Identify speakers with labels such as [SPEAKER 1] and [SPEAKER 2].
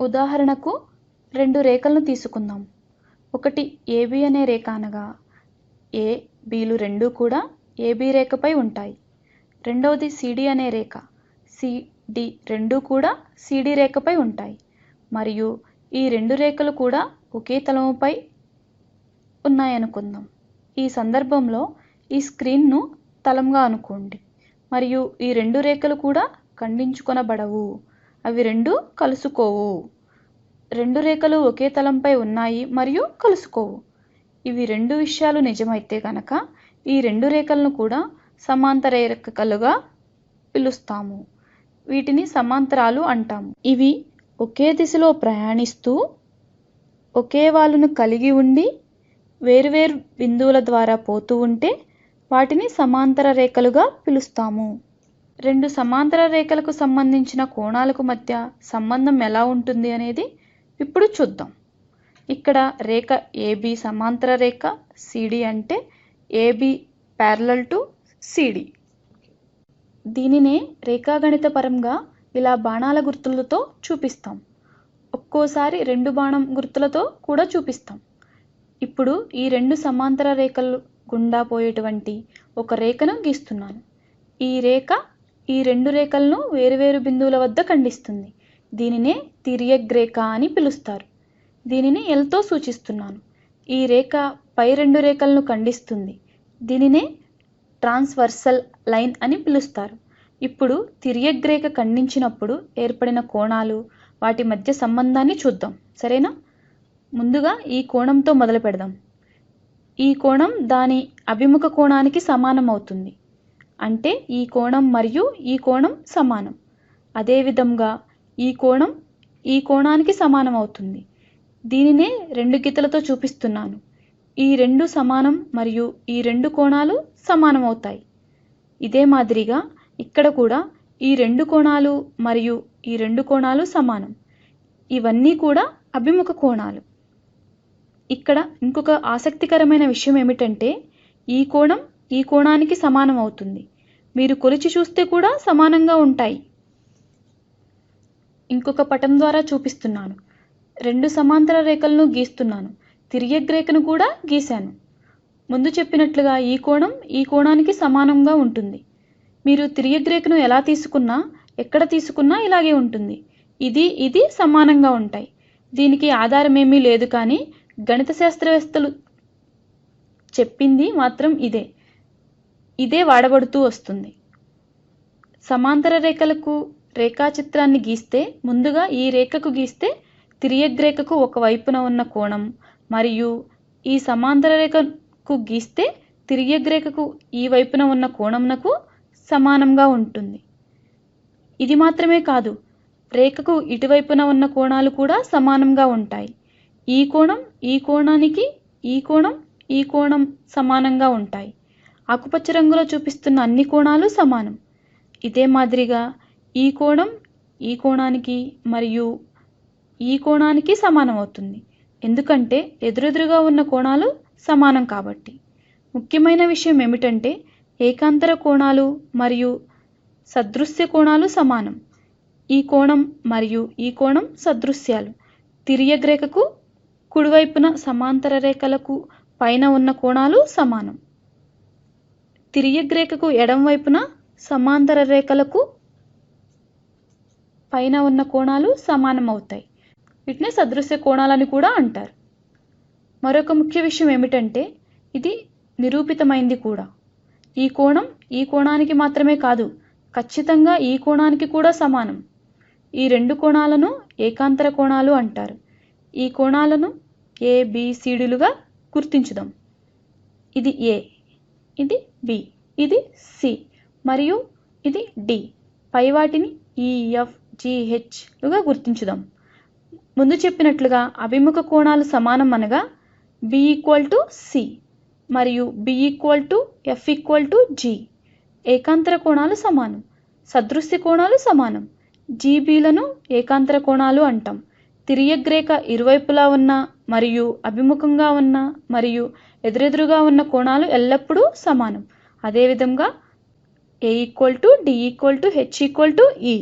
[SPEAKER 1] ఉదాహరణకు 2 రేఖలను తీసుకుందాం. ఒకటి AB అనే రేఖ అనగా A, Bలు రెండూ కూడా AB రేఖపై ఉంటాయి. రెండవది CD అనే రేఖ, CD రెండూ కూడా CD రేఖపై ఉంటాయి. మరియు ఈ 2 రేఖలు కూడా ఒకే తలముపై ఉన్నాయనుకుందాం. ఈ సందర్భంలో ఈ స్క్రీన్ను తలంగా అనుకోండి మరియు ఈ 2 రేఖలు కూడా ఖండించుకొనబడవు, అవి రెండూ కలుసుకోవు. 2 రేఖలు ఒకే తలంపై ఉన్నాయి మరియు కలుసుకోవు. ఇవి 2 విషయాలు నిజమైతే కనుక ఈ 2 రేఖలను కూడా సమాంతర రేఖలుగా పిలుస్తాము. వీటిని సమాంతరాలు అంటాము. ఇవి ఒకే దిశలో ప్రయాణిస్తూ ఒకే వాలును కలిగి ఉండి వేరువేరు బిందువుల ద్వారా పోతూ ఉంటే వాటిని సమాంతర రేఖలుగా పిలుస్తాము. 2 సమాంతర రేఖలకు సంబంధించిన కోణాలకు మధ్య సంబంధం ఎలా ఉంటుంది అనేది ఇప్పుడు చూద్దాం. ఇక్కడ రేఖ AB సమాంతర రేఖ CD అంటే AB ప్యారలల్ టు CD. దీనినే రేఖాగణిత పరంగా ఇలా బాణాల గుర్తులతో చూపిస్తాం. ఒక్కోసారి 2 బాణం గుర్తులతో కూడా చూపిస్తాం. ఇప్పుడు ఈ 2 సమాంతర రేఖలు గుండా పోయేటువంటి ఒక రేఖను గీస్తున్నాను. ఈ రేఖ ఈ 2 రేఖలను వేరువేరు బిందువుల వద్ద ఖండిస్తుంది. దీనినే తిర్యక్ రేఖ అని పిలుస్తారు. దీనిని Lతో సూచిస్తున్నాను. ఈ రేఖ పై 2 రేఖలను ఖండిస్తుంది. దీనినే ట్రాన్స్వర్సల్ లైన్ అని పిలుస్తారు. ఇప్పుడు తిర్యక్ రేఖ ఖండించినప్పుడు ఏర్పడిన కోణాలు, వాటి మధ్య సంబంధాన్ని చూద్దాం. సరేనా? ముందుగా ఈ కోణంతో మొదలు పెడదాం. ఈ కోణం దాని అభిముఖ కోణానికి సమానం అవుతుంది. అంటే ఈ కోణం మరియు ఈ కోణం సమానం. అదేవిధంగా ఈ కోణం ఈ కోణానికి సమానం అవుతుంది. దీనినే 2 గీతలతో చూపిస్తున్నాను. ఈ 2 సమానం మరియు ఈ 2 కోణాలు సమానం అవుతాయి. ఇదే మాదిరిగా ఇక్కడ కూడా ఈ 2 కోణాలు మరియు ఈ 2 కోణాలు సమానం. ఇవన్నీ కూడా అభిముఖ కోణాలు. ఇక్కడ ఇంకొక ఆసక్తికరమైన విషయం ఏమిటంటే ఈ కోణం ఈ కోణానికి సమానం అవుతుంది. మీరు కొలిచి చూస్తే కూడా సమానంగా ఉంటాయి. ఇంకొక పటం ద్వారా చూపిస్తున్నాను. 2 సమాంతర రేఖలను గీస్తున్నాను. తిర్యక్ రేఖను కూడా గీశాను. ముందు చెప్పినట్లుగా ఈ కోణం ఈ కోణానికి సమానంగా ఉంటుంది. మీరు తిర్యక్ రేఖను ఎలా తీసుకున్నా, ఎక్కడ తీసుకున్నా ఇలాగే ఉంటుంది. ఇది సమానంగా ఉంటాయి. దీనికి ఆధారమేమీ లేదు, కానీ గణిత శాస్త్రవేత్తలు చెప్పింది మాత్రం ఇదే వాడబడుతూ వస్తుంది. సమాంతర రేఖలకు రేఖాచిత్రాన్ని గీస్తే ముందుగా ఈ రేఖకు గీస్తే తిర్యక్ రేఖకు ఒక వైపున ఉన్న కోణం మరియు ఈ సమాంతర రేఖకు గీస్తే తిర్యక్ రేఖకు ఈ వైపున ఉన్న కోణంనకు సమానంగా ఉంటుంది. ఇది మాత్రమే కాదు, రేఖకు ఇటువైపున ఉన్న కోణాలు కూడా సమానంగా ఉంటాయి. ఈ కోణం ఈ కోణానికి ఈ కోణం ఈ కోణం సమానంగా ఉంటాయి. ఆకుపచ్చ రంగులో చూపిస్తున్న అన్ని కోణాలు సమానం. ఇదే మాదిరిగా ఈ కోణం ఈ కోణానికి మరియు ఈ కోణానికి సమానం అవుతుంది. ఎందుకంటే ఎదురెదురుగా ఉన్న కోణాలు సమానం కాబట్టి. ముఖ్యమైన విషయం ఏమిటంటే ఏకాంతర కోణాలు మరియు సదృశ్య కోణాలు సమానం. ఈ కోణం మరియు ఈ కోణం సదృశ్యాలు. తిర్యక్ రేఖకు కుడివైపున సమాంతర రేఖలకు పైన ఉన్న కోణాలు సమానం. తిర్యక్ రేఖకు ఎడమ వైపున సమాంతర రేఖలకు పైన ఉన్న కోణాలు సమానం అవుతాయి. వీటిని సదృశ్య కోణాలని కూడా అంటారు. మరొక ముఖ్య విషయం ఏమిటంటే ఇది నిరూపితమైంది కూడా. ఈ కోణం ఈ కోణానికి మాత్రమే కాదు, ఖచ్చితంగా ఈ కోణానికి కూడా సమానం. ఈ 2 కోణాలను ఏకాంతర కోణాలు అంటారు. ఈ కోణాలను ABCDలుగా గుర్తించుదాం. ఇది A, ఇది B, ఇది C మరియు ఇది D. పై వాటిని EFGHలుగా గుర్తించుదాం. ముందు చెప్పినట్లుగా అభిముఖ కోణాలు సమానం అనగా B = C మరియు B = F = G. ఏకాంతర కోణాలు సమానం. సదృశ్య కోణాలు సమానం. GBలను ఏకాంతర కోణాలు అంటాం. తిర్యక్ రేఖ ఇరువైపులా ఉన్న మరియు అభిముఖంగా ఉన్న మరియు ఎదురెదురుగా ఉన్న కోణాలు ఎల్లప్పుడూ సమానం. అదేవిధంగా A = D = H = E.